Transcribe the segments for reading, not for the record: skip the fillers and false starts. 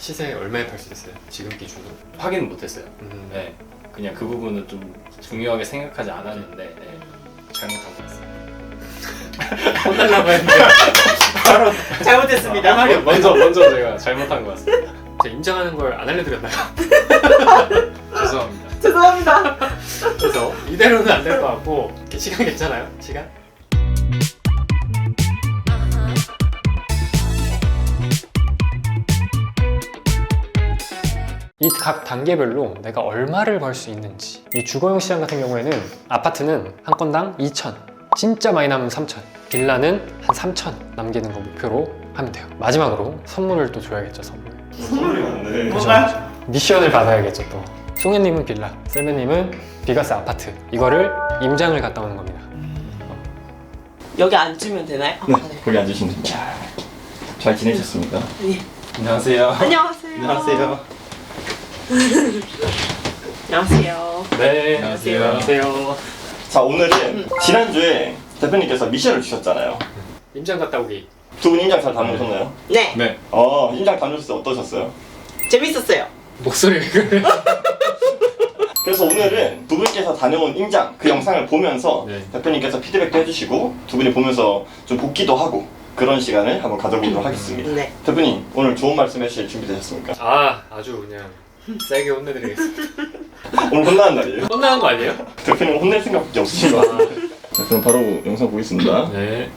시세 얼마에 팔 수 있어요? 지금 기준으로? 확인은 못했어요. 네. 네, 그냥 그 부분은 좀 중요하게 생각하지 않았는데 네, 잘못한 것 같습니다. 혼날라고 했는데 바로 잘못했습니다. 말이 먼저 제가 잘못한 것 같습니다. 제가 임장하는 걸 안 알려드렸나요? 죄송합니다. 죄송합니다. 그래서 이대로는 안 될 것 같고 시간 괜찮아요? 시간? 이 각 단계별로 내가 얼마를 벌 수 있는지, 이 주거용 시장 같은 경우에는 아파트는 한 건당 2천, 진짜 많이 남으면 3천, 빌라는 한 3천 남기는 거 목표로 하면 돼요. 마지막으로 선물을 또 줘야겠죠. 선물이 없네. 뭔가요? 미션을 받아야겠죠. 또 송혜님은 빌라, 셀매님은 비가스 아파트, 이거를 임장을 갔다 오는 겁니다. 여기 앉으면 되나요? 네, 거기 앉으시면 됩니다. 잘 지내셨습니까? 네. 안녕하세요. 안녕하세요. 안녕하세요. 안녕하세요. 네, 안녕하세요. 안녕하세요. 자, 오늘은 지난주에 대표님께서 미션을 주셨잖아요. 임장 갔다 오기. 두 분 임장 잘 다녀오셨나요? 네. 네. 임장 다녀오셨을 때 어떠셨어요? 재밌었어요. 목소리 왜 그래? 그래서 오늘은 두 분께서 다녀온 임장 그 영상을 보면서 네. 대표님께서 피드백도 해주시고 두 분이 보면서 좀 복기도 하고 그런 시간을 한번 가져보도록 하겠습니다. 네. 대표님, 오늘 좋은 말씀 해주실 준비되셨습니까? 아주 그냥 세게 혼내드리겠습니다. 오늘 혼나는 날이에요. 혼나는 거 아니에요? 대표님 혼낼 생각밖에 없으신 것 같아요. 자, 그럼 바로 영상 보겠습니다. 네.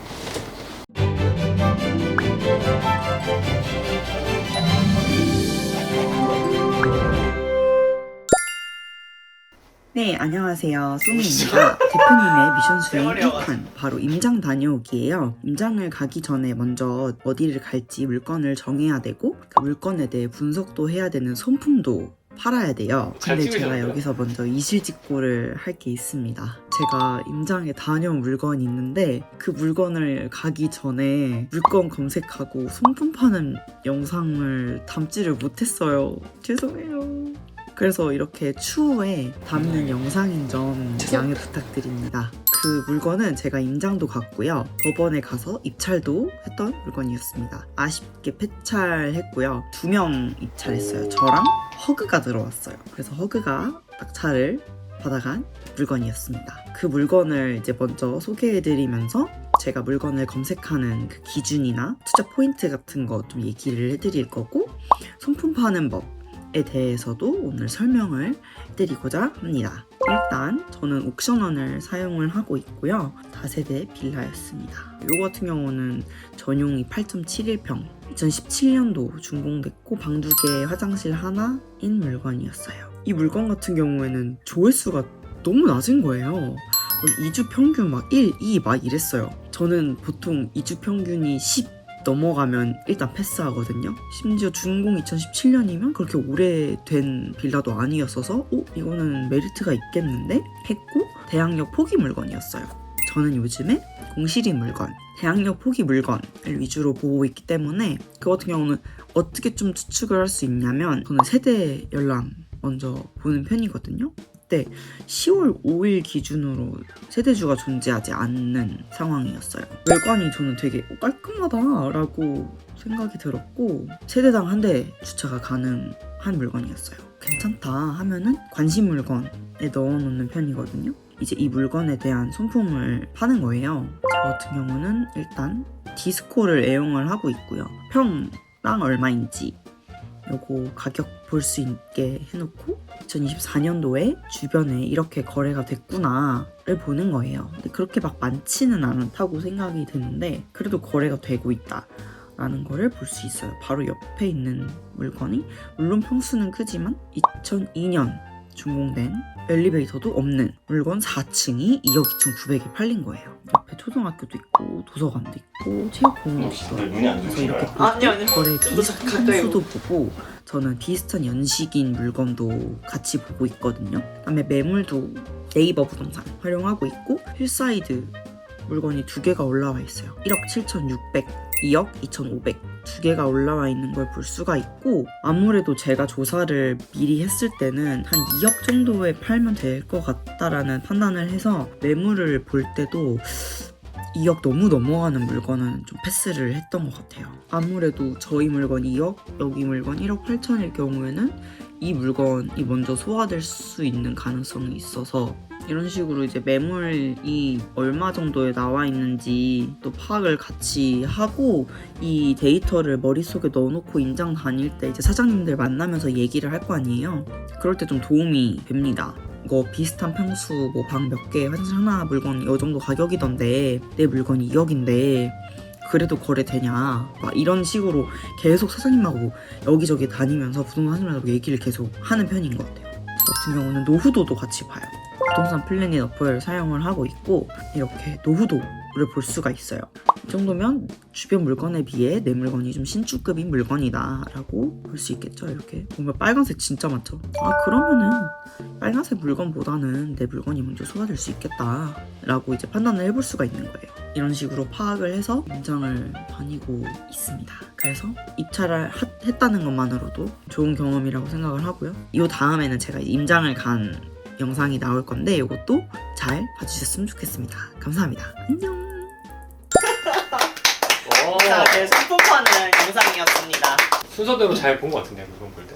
네, 안녕하세요. 소미입니다. 대표님의 미션 수행 1탄, 바로 임장 다녀오기예요. 임장을 가기 전에 먼저 어디를 갈지 물건을 정해야 되고 그 물건에 대해 분석도 해야 되는 손품도 팔아야 돼요. 잘 근데 제가 찍으셨네요. 여기서 먼저 이실직고를 할 게 있습니다. 제가 임장에 다녀온 물건이 있는데 그 물건을 가기 전에 물건 검색하고 손품 파는 영상을 담지를 못했어요. 죄송해요. 그래서 이렇게 추후에 담는 영상인 점 양해 부탁드립니다. 그 물건은 제가 임장도 갔고요. 법원에 가서 입찰도 했던 물건이었습니다. 아쉽게 폐찰했고요. 2명 입찰했어요. 저랑 허그가 들어왔어요. 그래서 허그가 딱 차를 받아간 물건이었습니다. 그 물건을 이제 먼저 소개해드리면서 제가 물건을 검색하는 그 기준이나 투자 포인트 같은 거 좀 얘기를 해드릴 거고, 손품 파는 법에 대해서도 오늘 설명을 해드리고자 합니다. 일단 저는 옥션원을 사용을 하고 있고요. 다세대 빌라였습니다. 이거 같은 경우는 전용이 8.71평, 2017년도 준공됐고 방 2개, 화장실 하나인 물건이었어요. 이 물건 같은 경우에는 조회수가 너무 낮은 거예요. 2주 평균 막 1, 2 막 이랬어요. 저는 보통 2주 평균이 10 넘어가면 일단 패스하거든요. 심지어 준공 2017년이면 그렇게 오래된 빌라도 아니었어서 이거는 메리트가 있겠는데? 했고, 대항력 포기 물건이었어요. 저는 요즘에 공실이 물건, 대항력 포기 물건을 위주로 보고 있기 때문에 그 같은 경우는 어떻게 좀 추측을 할 수 있냐면, 저는 세대 연랑 먼저 보는 편이거든요. 그때 10월 5일 기준으로 세대주가 존재하지 않는 상황이었어요. 외관이 저는 되게 깔끔하다라고 생각이 들었고, 세대당 한 대 주차가 가능한 물건이었어요. 괜찮다 하면은 관심 물건에 넣어놓는 편이거든요. 이제 이 물건에 대한 손품을 파는 거예요. 저 같은 경우는 일단 디스코를 애용을 하고 있고요. 평당 얼마인지 요거 가격 볼 수 있게 해놓고 2024년도에 주변에 이렇게 거래가 됐구나를 보는 거예요. 근데 그렇게 막 많지는 않다고 생각이 드는데 그래도 거래가 되고 있다라는 거를 볼 수 있어요. 바로 옆에 있는 물건이 물론 평수는 크지만 2002년 준공된 엘리베이터도 없는 물건 4층이 2억 2,900에 팔린 거예요. 옆에 초등학교도 있고 도서관도 있고 체육공원도 있어요. 눈이 안 그래서 좋으신가요? 이렇게 아니요. 거래 저도 비슷한 가까이 수도 보고 저는 비슷한 연식인 물건도 같이 보고 있거든요. 그다음에 매물도 네이버 부동산 활용하고 있고 힐사이드 물건이 2개가 올라와 있어요. 1억 7,600, 2억 2,500 2개가 올라와 있는 걸 볼 수가 있고, 아무래도 제가 조사를 미리 했을 때는 한 2억 정도에 팔면 될 것 같다라는 판단을 해서 매물을 볼 때도 2억 너무 넘어가는 물건은 좀 패스를 했던 것 같아요. 아무래도 저희 물건 2억, 여기 물건 1억 8천일 경우에는 이 물건이 먼저 소화될 수 있는 가능성이 있어서 이런 식으로 이제 매물이 얼마 정도에 나와 있는지 또 파악을 같이 하고 이 데이터를 머릿속에 넣어놓고 임장 다닐 때 이제 사장님들 만나면서 얘기를 할 거 아니에요. 그럴 때 좀 도움이 됩니다. 이거 비슷한 평수 뭐 방 몇 개 화장실 하나 물건 이 정도 가격이던데 내 물건이 2억인데 그래도 거래되냐 막 이런 식으로 계속 사장님하고 여기저기 다니면서 부동산 사장님하고 얘기를 계속 하는 편인 것 같아요. 저 같은 경우는 노후도도 같이 봐요. 부동산 플래닛 어플 사용을 하고 있고 이렇게 노후도를 볼 수가 있어요. 이 정도면 주변 물건에 비해 내 물건이 좀 신축급인 물건이다 라고 볼 수 있겠죠. 이렇게 보면 빨간색 진짜 많죠. 아 그러면은 빨간색 물건보다는 내 물건이 먼저 소화될 수 있겠다 라고 이제 판단을 해볼 수가 있는 거예요. 이런 식으로 파악을 해서 임장을 다니고 있습니다. 그래서 입찰을 했다는 것만으로도 좋은 경험이라고 생각을 하고요. 이 다음에는 제가 임장을 간 영상이 나올 건데 이것도 잘 봐주셨으면 좋겠습니다. 감사합니다. 안녕. 자, 제 손품 파는 영상이었습니다. 순서대로 잘 본 것 같은데 물건 볼 때.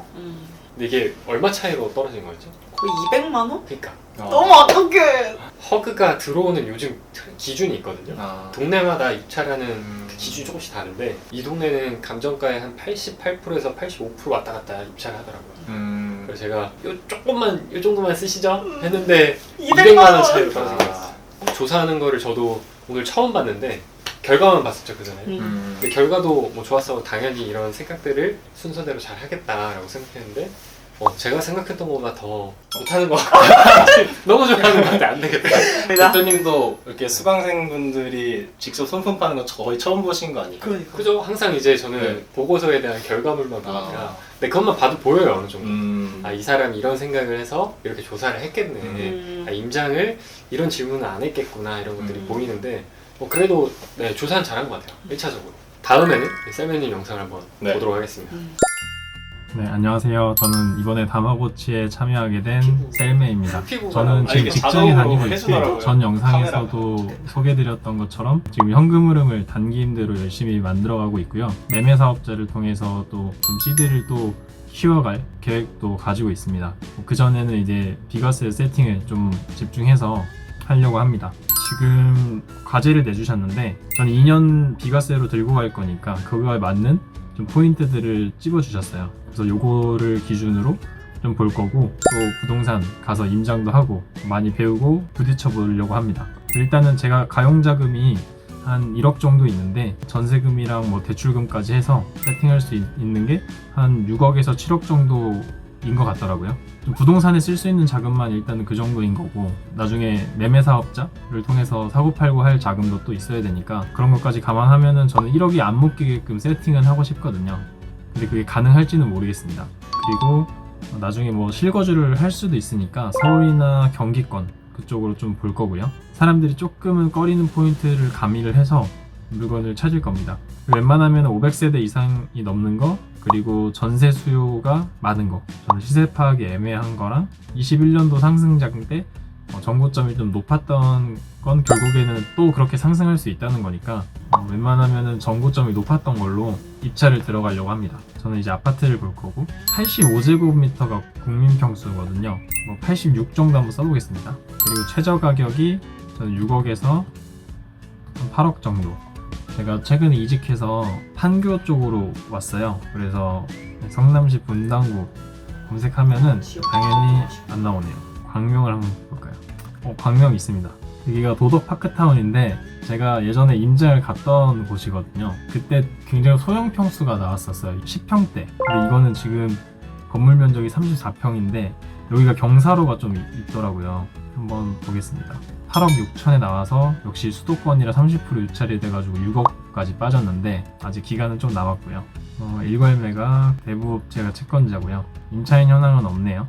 근데 이게 얼마 차이로 떨어진 거였죠? 거의 200만 원? 그러니까 너무 어떡해. 허그가 들어오는 요즘 기준이 있거든요. 아. 동네마다 입찰하는 그 기준이 조금씩 다른데 이 동네는 감정가의 한 88%에서 85% 왔다 갔다 입찰을 하더라고요. 그래서 제가 요 정도만 쓰시죠? 했는데 200만 원 차이로 떨어진 거였어요. 조사하는 거를 저도 오늘 처음 봤는데 결과만 봤었죠 그 전에. 근데 결과도 뭐 좋았어. 당연히 이런 생각들을 순서대로 잘 하겠다라고 생각했는데 제가 생각했던 것보다 더 못하는 것 같고 너무 좋아하는 것 같아. 안 되겠다. 대표님도 이렇게 수강생분들이 직접 손품 파는 거 거의 처음 보신 거 아니에요? 그러니까. 그죠? 항상 이제 저는 네. 보고서에 대한 결과물만 보니까 근데 그것만 봐도 보여요 어느 정도. 아, 이 사람이 이런 생각을 해서 이렇게 조사를 했겠네. 아, 임장을 이런 질문을 안 했겠구나 이런 것들이 보이는데 그래도 네, 조사는 잘한 것 같아요. 1차적으로. 다음에는 셀매님 영상을 한번 네. 보도록 하겠습니다. 네, 안녕하세요. 저는 이번에 다마고치에 참여하게 된 셀매입니다. 피부가 저는 지금 이게 직장에 자동으로 다니고 있고 해주더라고요. 전 영상에서도 소개드렸던 것처럼 지금 현금 흐름을 단기임대로 열심히 만들어가고 있고요. 매매 사업자를 통해서 또 좀 시드를 또 키워갈 계획도 가지고 있습니다. 그 전에는 이제 비과세 세팅을 좀 집중해서 하려고 합니다. 지금 과제를 내주셨는데 저는 2년 비과세로 들고 갈 거니까 그거에 맞는 좀 포인트들을 찝어주셨어요. 그래서 요거를 기준으로 좀 볼 거고 또 부동산 가서 임장도 하고 많이 배우고 부딪혀 보려고 합니다. 일단은 제가 가용자금이 한 1억 정도 있는데 전세금이랑 뭐 대출금까지 해서 세팅할 수 있는 게 한 6억에서 7억 정도인 것 같더라고요. 좀 부동산에 쓸 수 있는 자금만 일단은 그 정도인 거고 나중에 매매 사업자를 통해서 사고팔고 할 자금도 또 있어야 되니까 그런 것까지 감안하면은 저는 1억이 안 묶이게끔 세팅은 하고 싶거든요. 근데 그게 가능할지는 모르겠습니다. 그리고 나중에 뭐 실거주를 할 수도 있으니까 서울이나 경기권 그쪽으로 좀 볼 거고요. 사람들이 조금은 꺼리는 포인트를 가미를 해서 물건을 찾을 겁니다. 웬만하면 500세대 이상이 넘는 거 그리고 전세 수요가 많은 거 저는 시세 파악이 애매한 거랑 21년도 상승장 때 정고점이 좀 높았던 건 결국에는 또 그렇게 상승할 수 있다는 거니까 웬만하면 정고점이 높았던 걸로 입찰을 들어가려고 합니다. 저는 이제 아파트를 볼 거고 85제곱미터가 국민평수거든요. 86 정도 한번 써보겠습니다. 그리고 최저 가격이 저는 6억에서 8억 정도. 제가 최근에 이직해서 판교 쪽으로 왔어요. 그래서 성남시 분당구 검색하면은 당연히 안 나오네요. 광명을 한번 볼까요? 광명 있습니다. 여기가 도덕파크타운인데 제가 예전에 임장을 갔던 곳이거든요. 그때 굉장히 소형 평수가 나왔었어요. 10평대. 근데 이거는 지금 건물 면적이 34평인데 여기가 경사로가 좀 있더라고요. 한번 보겠습니다. 8억 6천에 나와서 역시 수도권이라 30% 유찰이 돼가지고 6억까지 빠졌는데 아직 기간은 좀 남았고요. 일괄매가 대부업체가 채권자고요. 임차인 현황은 없네요.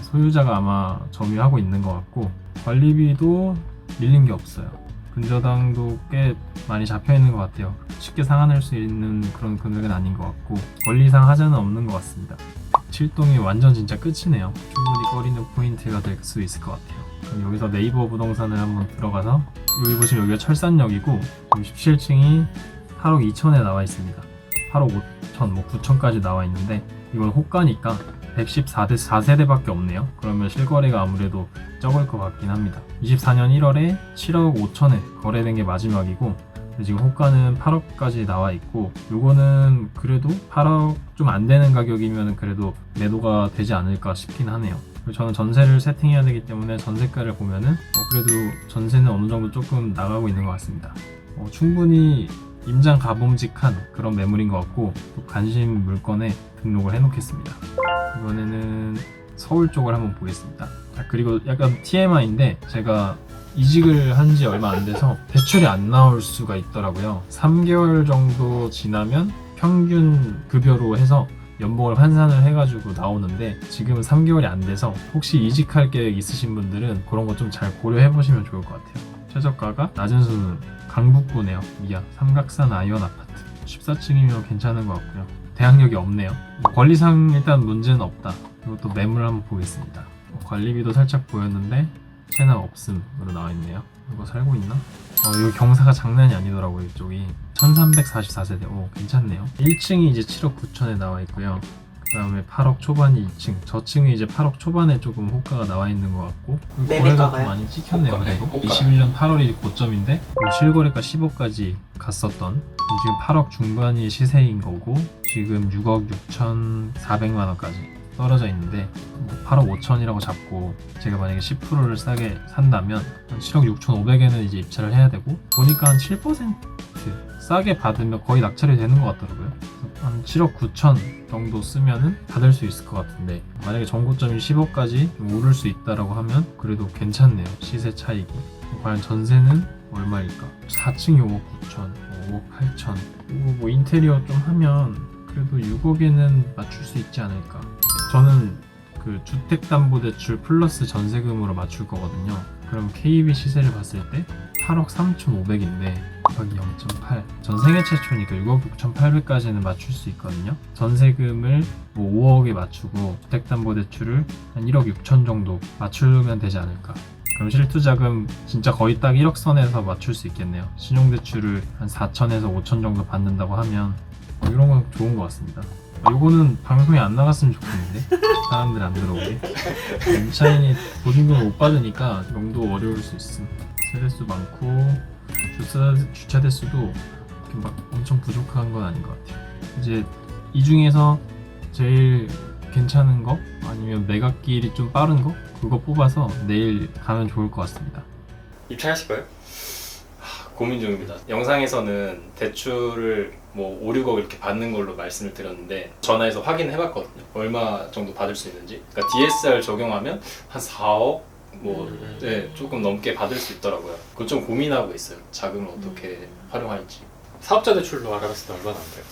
소유자가 아마 점유하고 있는 것 같고 관리비도 밀린 게 없어요. 근저당도 꽤 많이 잡혀 있는 것 같아요. 쉽게 상환할 수 있는 그런 금액은 아닌 것 같고 권리상 하자는 없는 것 같습니다. 7동이 완전 진짜 끝이네요. 충분히 꺼리는 포인트가 될 수 있을 것 같아요. 여기서 네이버 부동산을 한번 들어가서 여기 보시면 여기가 철산역이고 17층이 8억 2천에 나와 있습니다. 8억 5천, 뭐 9천까지 나와 있는데 이건 호가니까 114세대밖에 없네요. 그러면 실거래가 아무래도 적을 것 같긴 합니다. 24년 1월에 7억 5천에 거래된 게 마지막이고 지금 호가는 8억까지 나와 있고 요거는 그래도 8억 좀 안 되는 가격이면 그래도 매도가 되지 않을까 싶긴 하네요. 그리고 저는 전세를 세팅해야 되기 때문에 전세가를 보면은 그래도 전세는 어느 정도 조금 나가고 있는 것 같습니다. 충분히 임장 가봄직한 그런 매물인 것 같고 또 관심 물건에 등록을 해놓겠습니다. 이번에는 서울 쪽을 한번 보겠습니다. 그리고 약간 TMI인데 제가 이직을 한 지 얼마 안 돼서 대출이 안 나올 수가 있더라고요. 3개월 정도 지나면 평균 급여로 해서 연봉을 환산을 해가지고 나오는데 지금은 3개월이 안 돼서 혹시 이직할 계획 있으신 분들은 그런 거 좀 잘 고려해 보시면 좋을 것 같아요. 최저가가 낮은 수는 강북구네요. 미아 삼각산 아이언 아파트 14층이면 괜찮은 것 같고요. 대항력이 없네요. 권리상 일단 문제는 없다. 그리고 또 매물 한번 보겠습니다. 관리비도 살짝 보였는데 채납 없음으로 나와 있네요. 이거 살고 있나? 이거 경사가 장난이 아니더라고요. 이쪽이 1344세대. 오, 괜찮네요. 1층이 이제 7억 9천에 나와 있고요. 그 다음에 8억 초반이 2층, 저층이 이제 8억 초반에 조금 호가가 나와 있는 것 같고 거래가 좀 많이 찍혔네요. 그래도 21년 8월이 고점인데 실거래가 10억까지 갔었던 지금 8억 중반이 시세인 거고 지금 6억 6,400만 원까지 떨어져 있는데 8억 5천이라고 잡고 제가 만약에 10%를 싸게 산다면 한 7억 6,500에는 이제 입찰을 해야 되고 보니까 한 7% 싸게 받으면 거의 낙찰이 되는 것 같더라고요. 한 7억 9천 정도 쓰면은 받을 수 있을 것 같은데 만약에 정고점이 10억까지 오를 수 있다라고 하면 그래도 괜찮네요. 시세 차익이. 과연 전세는 얼마일까? 4층이 5억 9천, 5억 8천. 그리고 뭐 인테리어 좀 하면 그래도 6억에는 맞출 수 있지 않을까. 저는 그 주택담보대출 플러스 전세금으로 맞출 거거든요. 그럼 KB 시세를 봤을 때 8억 3,500인데 곱하기 0.8 전 생애 최초니까 6억 6,800까지는 맞출 수 있거든요. 전세금을 뭐 5억에 맞추고 주택담보대출을 한 1억 6천 정도 맞추면 되지 않을까. 그럼 실투자금 진짜 거의 딱 1억 선에서 맞출 수 있겠네요. 신용대출을 한 4천에서 5천 정도 받는다고 하면 이런 건 좋은 것 같습니다. 이거는 방송에 안 나갔으면 좋겠는데 사람들 안 들어오게. 임차인이 보증금을 못 받으니까 용도 어려울 수 있음. 세대수 많고 주차 대수도 이렇게 막 엄청 부족한 건 아닌 것 같아요. 이제 이 중에서 제일 괜찮은 거 아니면 매각길이 좀 빠른 거 그거 뽑아서 내일 가면 좋을 것 같습니다. 입찰하실 거예요? 고민 중입니다. 영상에서는 대출을 뭐 5, 6억 이렇게 받는 걸로 말씀을 드렸는데 전화해서 확인해 봤거든요. 얼마 정도 받을 수 있는지. 그러니까 DSR 적용하면 한 4억 뭐 네, 조금 넘게 받을 수 있더라고요. 그거 좀 고민하고 있어요. 자금을 어떻게 활용할지. 사업자 대출로 알아봤을 때 얼마나 안 돼요?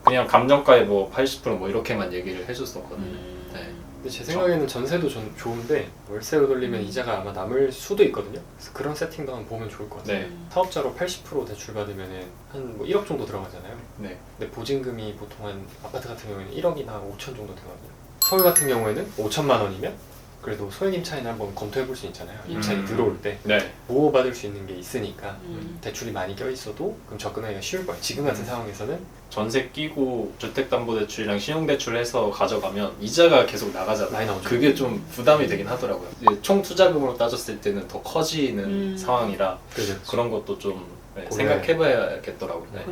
그냥 감정가에 뭐 80%뭐 이렇게만 얘기를 해줬었거든요. 네. 근데 제 생각에는 전세도 좋은데 월세로 돌리면 이자가 아마 남을 수도 있거든요. 그래서 그런 세팅도 한번 보면 좋을 것 같아요. 네. 사업자로 80% 대출 받으면은 한 뭐 1억 정도 들어가잖아요. 네. 근데 보증금이 보통 한 아파트 같은 경우에는 1억이나 5천 정도 되거든요. 서울 같은 경우에는 5천만 원이면 그래도 소액 임차인 한번 검토해 볼 수 있잖아요. 임차인이 들어올 때 네. 보호받을 수 있는 게 있으니까 대출이 많이 껴있어도 그럼 접근하기가 쉬울 거예요. 지금 같은 상황에서는 전세 끼고 주택담보대출이랑 신용대출 해서 가져가면 이자가 계속 나가잖아요. 많이 나오죠. 그게 좀 부담이 되긴 하더라고요. 이제 총 투자금으로 따졌을 때는 더 커지는 상황이라 그죠. 그런 것도 좀 네, 고려해. 생각해봐야겠더라고요. 네.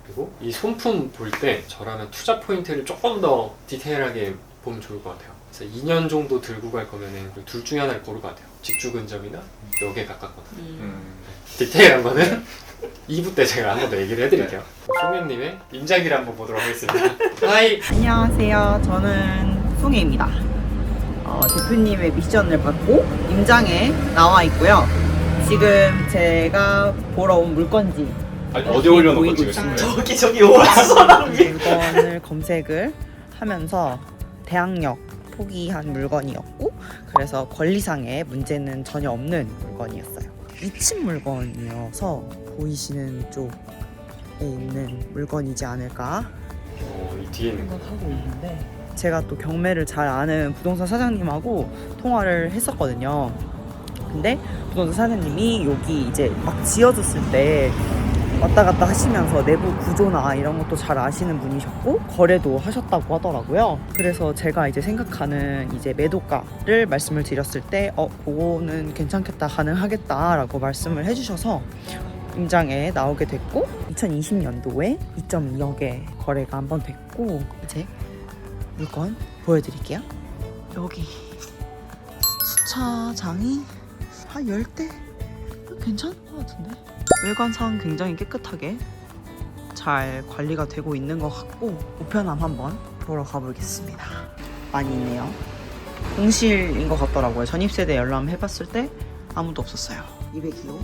그리고 이 손품 볼 때 저라면 투자 포인트를 조금 더 디테일하게 보면 좋을 것 같아요. 그래서 2년 정도 들고 갈 거면은 둘 중에 하나를 고를 것 같아요. 직주 근접이나 역에 가깝거나. 디테일한 거는 2부 때 제가 한 번 더 얘기를 해드릴게요. 송현님의 임자기를 한번 보도록 하겠습니다. 하이! 안녕하세요. 저는 송혜입니다. 대표님의 미션을 받고 임장에 나와 있고요. 지금 제가 보러 온 물건지 아니, 어디 올려놓고 보이고 찍으신 있습니다. 거예요? 저기 오아시서랑 물건을 검색을 하면서 대항력 포기한 물건이었고 그래서 권리상의 문제는 전혀 없는 물건이었어요. 2층 물건이어서 보이시는 쪽에 있는 물건이지 않을까 이 뒤에 있는 거. 생각하고 있는데 제가 또 경매를 잘 아는 부동산 사장님하고 통화를 했었거든요. 근데 부동산 사장님이 여기 이제 막 지어졌을 때 왔다 갔다 하시면서 내부 구조나 이런 것도 잘 아시는 분이셨고 거래도 하셨다고 하더라고요. 그래서 제가 이제 생각하는 이제 매도가를 말씀을 드렸을 때 그거는 괜찮겠다, 가능하겠다라고 말씀을 해주셔서 임장에 나오게 됐고 2020년도에 2.2억에 거래가 한번 됐고 이제 물건 보여드릴게요. 여기 주차장이 한 10대? 괜찮은 것 같은데? 외관상 굉장히 깨끗하게 잘 관리가 되고 있는 것 같고 우편함 한번 보러 가보겠습니다. 많이 있네요. 공실인 것 같더라고요. 전입세대 열람 해봤을 때 아무도 없었어요. 202호?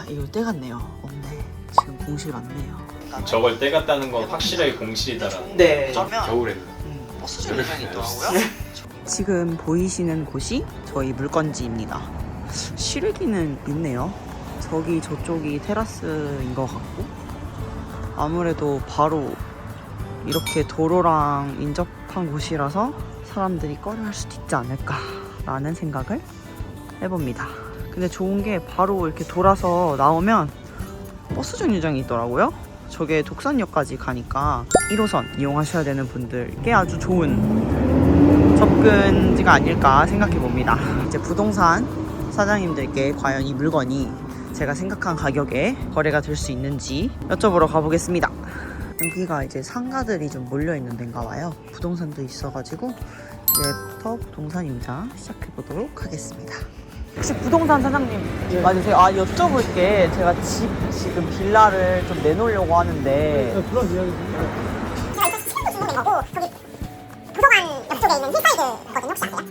이거 때 같네요. 없네. 지금 공실 맞네요. 저걸 떼갔다는 건 확실하게 공실이다라는. 네. 겨울에는 버스 정류장이 있더라고요. 지금 보이시는 곳이 저희 물건지입니다. 실외기는 있네요. 저쪽이 테라스인 것 같고 아무래도 바로 이렇게 도로랑 인접한 곳이라서 사람들이 꺼려할 수도 있지 않을까라는 생각을 해봅니다. 근데 좋은 게 바로 이렇게 돌아서 나오면 버스 정류장이 있더라고요. 저게 독산역까지 가니까 1호선 이용하셔야 되는 분들께 아주 좋은 접근지가 아닐까 생각해 봅니다. 이제 부동산 사장님들께 과연 이 물건이 제가 생각한 가격에 거래가 될 수 있는지 여쭤보러 가보겠습니다. 여기가 이제 상가들이 좀 몰려있는 데인가 봐요. 부동산도 있어가지고 이제부터 부동산 임장 시작해보도록 하겠습니다. 혹시 부동산 사장님 맞으세요? 여쭤볼게. 제가 지금 빌라를 좀 내놓으려고 하는데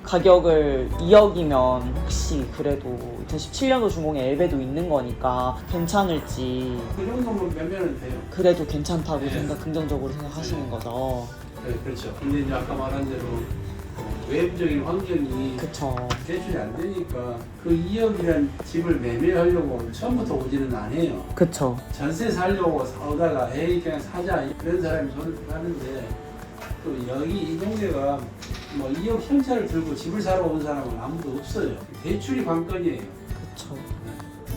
가격을 2억이면 혹시 그래도 2017년도 준공에 엘베도 있는 거니까 괜찮을지. 그 정도면 몇면은 돼요. 그래도 괜찮다고 긍정적으로 생각하시는 거죠. 네, 그렇죠. 근데 이제 아까 말한 대로 외부적인 환경이 그쵸. 대출이 안 되니까 그 2억이란 집을 매매하려고 처음부터 오지는 않아요. 그쵸. 전세 살려고 사오다가 에이 그냥 사자 그런 사람이 손을 하는데 또 여기 이 동네가 뭐 2억 현찰을 들고 집을 사러 온 사람은 아무도 없어요. 대출이 관건이에요. 그쵸.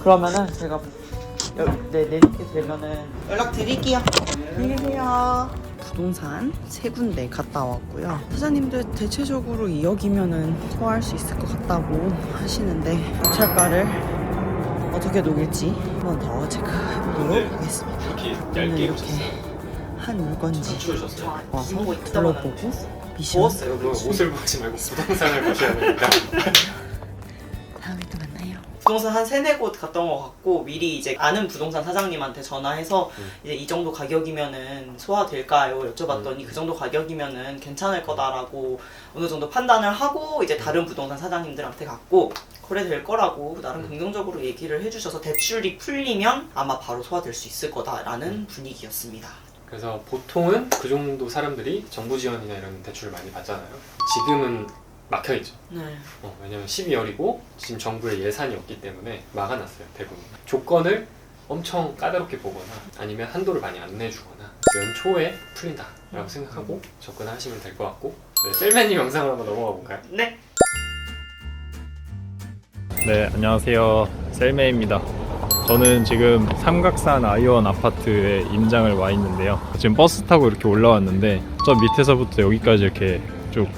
그러면은 제가 내리게 되면은 연락 드릴게요. 안녕히 계세요. 부동산 3군데 갔다 왔고요. 사장님들 대체적으로 2억이면은 소화할 수 있을 것 같다고 하시는데 경찰가를 어떻게 녹일지 한번 더 체크해보도록 하겠습니다. 이렇게 오늘 얇게 이렇게 한 물건지 추우셨어요? 와서 둘러보고 미션 여러분 옷을 보지 말고 부동산을 보셔야 됩니다. 다음에 또 만나요. 부동산 한 3-4곳 갔던 것 같고 미리 이제 아는 부동산 사장님한테 전화해서 이제 이 정도 가격이면은 소화될까요? 여쭤봤더니 그 정도 가격이면은 괜찮을 거다라고 어느 정도 판단을 하고 이제 다른 부동산 사장님들한테 갔고 거래될 거라고 나름 긍정적으로 얘기를 해주셔서 대출이 풀리면 아마 바로 소화될 수 있을 거다라는 분위기였습니다. 그래서 보통은 그 정도 사람들이 정부 지원이나 이런 대출을 많이 받잖아요. 지금은 막혀있죠. 네. 왜냐면 12월이고 지금 정부의 예산이 없기 때문에 막아놨어요. 대부분 조건을 엄청 까다롭게 보거나 아니면 한도를 많이 안 내주거나 연초에 풀린다라고 생각하고 접근하시면 될 것 같고 셀맨님 영상을 한번 넘어가 볼까요? 네. 네, 안녕하세요. 셀메입니다. 저는 지금 삼각산 아이원 아파트에 임장을 와 있는데요. 지금 버스 타고 이렇게 올라왔는데 저 밑에서부터 여기까지 이렇게 쭉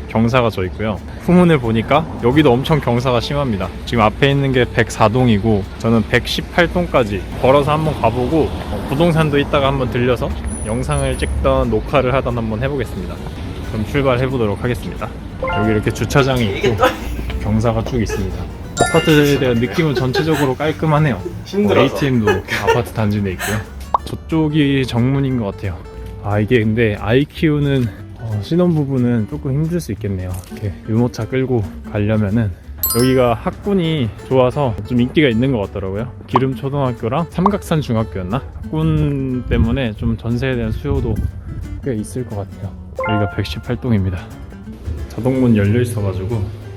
경사가 져 있고요. 후문을 보니까 여기도 엄청 경사가 심합니다. 지금 앞에 있는 게 104동이고 저는 118동까지 걸어서 한번 가보고 부동산도 이따가 한번 들려서 영상을 찍던 녹화를 하던 한번 해보겠습니다. 그럼 출발해 보도록 하겠습니다. 여기 이렇게 주차장이 있고 경사가 쭉 있습니다. 아파트에 대한 느낌은 전체적으로 깔끔하네요. 힘들어서. ATM도 아파트 단지 내 있고요. 저쪽이 정문인 것 같아요. 이게 근데 아이 키우는 신혼부부는 조금 힘들 수 있겠네요. 이렇게 유모차 끌고 가려면은 여기가 학군이 좋아서 좀 인기가 있는 것 같더라고요. 기름초등학교랑 삼각산 중학교였나? 학군 때문에 좀 전세에 대한 수요도 꽤 있을 것 같아요. 여기가 118동입니다. 자동문 열려 있어가지고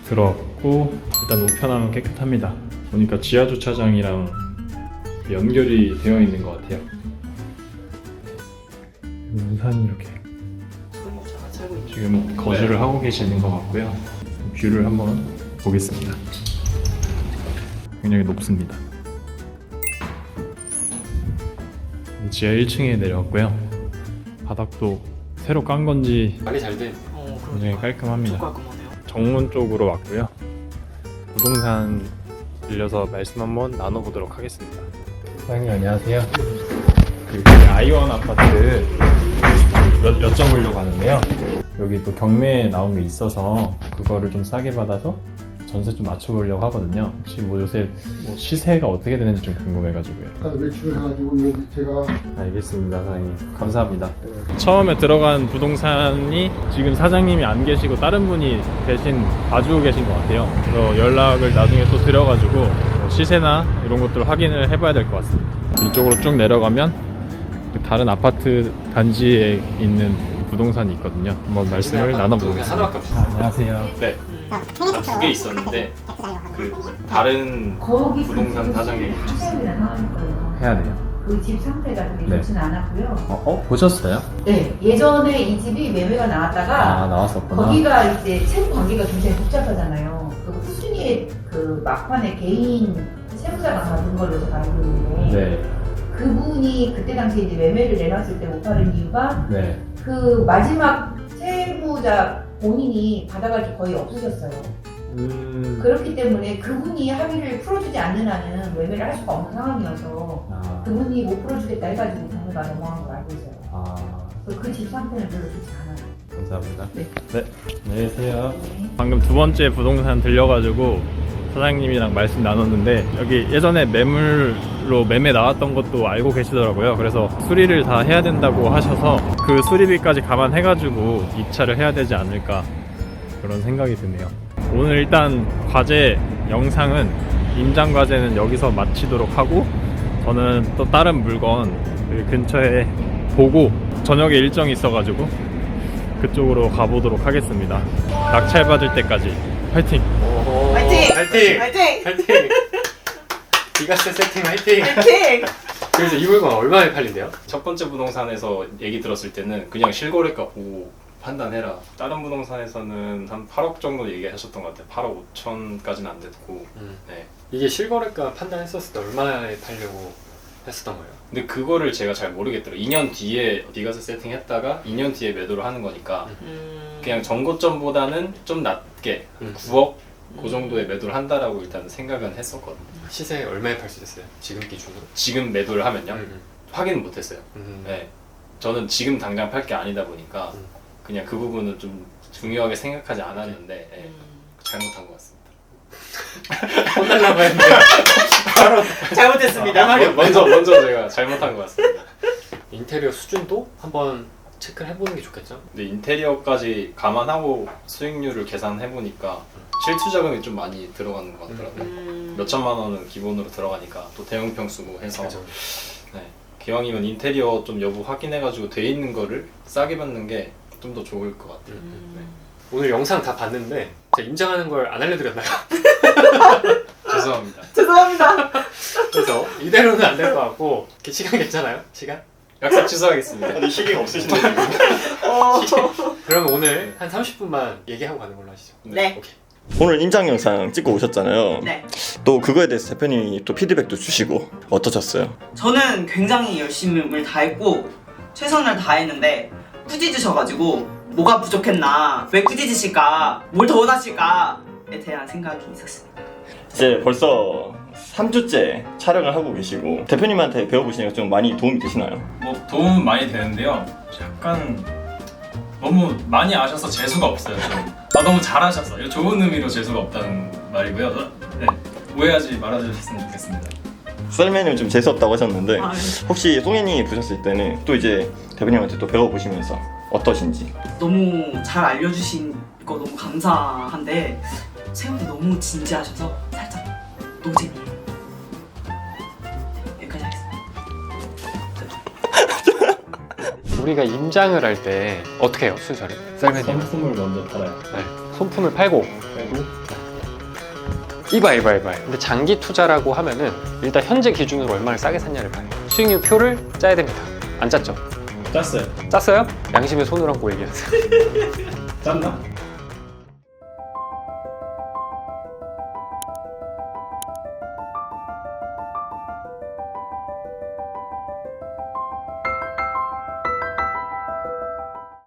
들어왔고 일단 우편함은 깨끗합니다. 보니까 지하 주차장이랑 연결이 되어 있는 것 같아요. 우산이 이렇게 지금 거주를 하고 계시는 것 같고요. 뷰를 한번 보겠습니다. 굉장히 높습니다. 지하 1층에 내려왔고요. 바닥도 새로 깐 건지 관리 잘 돼. 굉장히 깔끔합니다. 깔끔하네요. 정문 쪽으로 왔고요. 부동산 빌려서 말씀 한번 나눠보도록 하겠습니다. 사장님 안녕하세요. 그 아이원 아파트 여쭤보려고 하는데요. 여기 또 경매에 나온 게 있어서 그거를 좀 싸게 받아서 전세 좀 맞춰보려고 하거든요. 혹시 뭐 요새 뭐 시세가 어떻게 되는지 좀 궁금해가지고요. 매출을 해가지고 여기 제가 알겠습니다, 사장님. 감사합니다. 처음에 들어간 부동산이 지금 사장님이 안 계시고 다른 분이 대신 봐주고 계신 것 같아요. 그래서 연락을 나중에 또 드려가지고 뭐 시세나 이런 것들 확인을 해봐야 될 것 같습니다. 이쪽으로 쭉 내려가면 다른 아파트 단지에 있는 부동산이 있거든요. 한번 말씀을 나눠보겠습니다. 하나밖에 없어. 안녕하세요. 네. 두 개 있었는데 그 다른 부동산 사장님 해야 돼요. 그 집 상태가 그렇게 네. 좋지는 않았고요. 보셨어요? 네, 예전에 이 집이 매매가 나왔다가 나왔었구나. 거기가 이제 채무 관계가 굉장히 복잡하잖아요. 그 후순위에 그 막판에 개인 채무자가 받은 걸로 제가 알고 있는데 네. 그분이 그때 당시에 이제 매매를 내놨을 때 못 팔은 이유가 네. 그 마지막 채무자 본인이 받아갈 게 거의 없으셨어요. 그렇기 때문에 그분이 합의를 풀어주지 않는 한은 매매를 할 수가 없는 상황이어서 그분이 못 풀어주겠다 해가지고 경매가 넘어간 걸 알고 있어요. 그래서 그 집 상태는 별로 좋지 않아요. 감사합니다. 네. 안녕히 계세요. 네. 방금 두 번째 부동산 들려가지고 사장님이랑 말씀 나눴는데 여기 예전에 매물로 매매 나왔던 것도 알고 계시더라고요. 그래서 수리를 다 해야 된다고 하셔서 그 수리비까지 감안해가지고 입찰을 해야 되지 않을까 그런 생각이 드네요. 오늘 일단 과제 영상은 임장 과제는 여기서 마치도록 하고 저는 또 다른 물건 그 근처에 보고 저녁에 일정이 있어가지고 그쪽으로 가보도록 하겠습니다. 낙찰 받을 때까지 화이팅! 화이팅! 화이팅! 화이팅! 화이팅! 비가스 세팅 화이팅! 화이팅! 그래서 이 물건 얼마에 팔린대요? 첫 번째 부동산에서 얘기 들었을 때는 그냥 실거래가 보고 판단해라. 다른 부동산에서는 한 8억 정도 얘기하셨던 것 같아요. 8억 5천까지는 안 됐고. 네. 이게 실거래가 판단했었을 때 얼마에 팔려고 했었던 거예요? 근데 그거를 제가 잘 모르겠더라고요. 2년 뒤에 비가스 세팅했다가 2년 뒤에 매도를 하는 거니까 그냥 전고점보다는 좀 낮게 9억 그 정도에 매도를 한다라고 일단 생각은 했었거든요. 시세 얼마에 팔 수 있어요? 지금 기준으로? 지금 매도를 하면요? 확인은 못했어요. 음. 네. 저는 지금 당장 팔 게 아니다 보니까 그냥 그 부분은 좀 중요하게 생각하지 않았는데 네. 잘못한 것 같습니다. 혼날라고 했는데 바로 잘못했습니다. 먼저 제가 잘못한 것 같습니다. 인테리어 수준도 한번 체크를 해보는 게 좋겠죠? 근데 인테리어까지 감안하고 수익률을 계산해보니까 실투자금이 좀 많이 들어가는 것 같더라고요. 몇 천만 원은 기본으로 들어가니까 또 대형평 쓰고 해서 그렇죠. 네. 기왕이면 인테리어 좀 여부 확인해가지고 돼 있는 거를 싸게 받는 게 좀 더 좋을 것 같아요. 네. 오늘 영상 다 봤는데 제가 임장하는 걸 안 알려드렸나요? 죄송합니다. 죄송합니다. 그래서 이대로는 안 될 것 같고 시간 괜찮아요? 시간? 약속 취소하겠습니다. 근데 시기가 없으신데 지금. 그러면 오늘 한 30분만 얘기하고 가는 걸로 하시죠. 네. 오케이. 오늘 임장 영상 찍고 오셨잖아요. 네. 또 그거에 대해서 대표님이 또 피드백도 주시고 어떠셨어요? 저는 굉장히 열심을 다했고 최선을 다했는데 꾸짖으셔가지고 뭐가 부족했나, 왜 꾸짖으실까, 뭘 더 원하실까에 대한 생각이 있었습니다. 이제 벌써 3주째 촬영을 하고 계시고 대표님한테 배워보시니까 좀 많이 도움이 되시나요? 뭐 도움은 많이 되는데요. 약간 너무 많이 아셔서 재수가 없어요. 좀. 너무 잘하셔서 이거 좋은 의미로 재수가 없다는 말이고요. 네. 오해하지 말아주셨으면 좋겠습니다. 썰매는 좀 재수없다고 하셨는데 아, 혹시 송현이 보셨을 때는 또 이제 대표님한테 또 배워보시면서 어떠신지? 너무 잘 알려주신 거 너무 감사한데 생각보다 너무 진지하셔서 살짝 노잼이에요. 여기까지 하겠습니다. 우리가 임장을 할 때 어떻게 해요? 순서를? 썰매님 상품을 먼저 팔아요. 네. 손품을 팔고 이봐. 근데 장기 투자라고 하면은 일단 현재 기준으로 얼마를 싸게 샀냐를 봐요. 수익률 표를 짜야 됩니다. 안 짰죠? 짰어요. 짰어요? 양심의 손을 얹고 얘기하세요. 짰나?